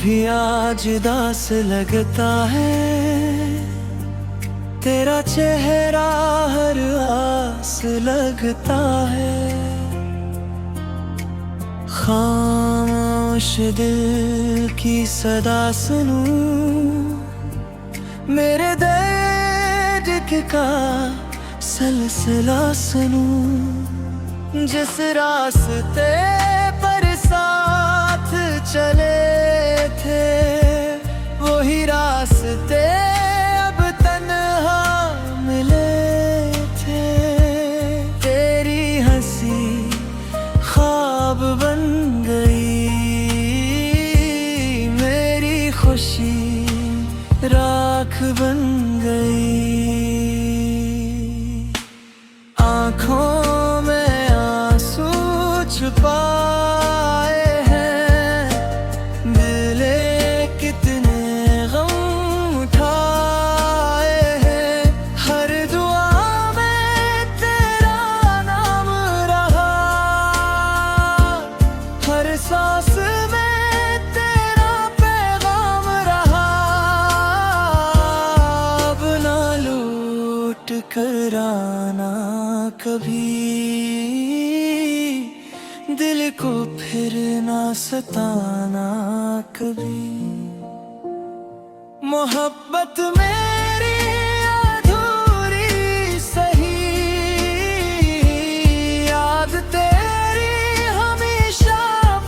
भी आज दास लगता है, तेरा चेहरा हर आस लगता है। खामोश दिल की सदा सुनूं, मेरे दर्द का सिलसिला सुनूं। जिस रास्ते पर साथ चले थे, वही रास्ते अब तन्हा मिले थे। तेरी हंसी ख्वाब बन गई, मेरी खुशी राख बन गई। आँखों में आंसू छुपाए हैं, दिले कितने गम उठाए हैं। हर दुआ में तेरा नाम रहा, हर सांस में तेरा पैगाम रहा। अब ना लौट कर आना कभी, दिल को फिर ना सताना कभी। मोहब्बत मेरी अधूरी सही, याद तेरी हमेशा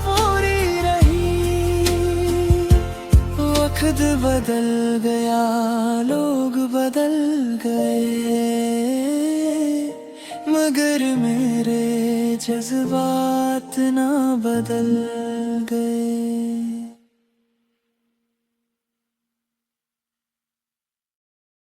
पूरी रही। वक्त बदल गया, लोग बदल गए, मगर मेरे जज्बात ना बदल गए।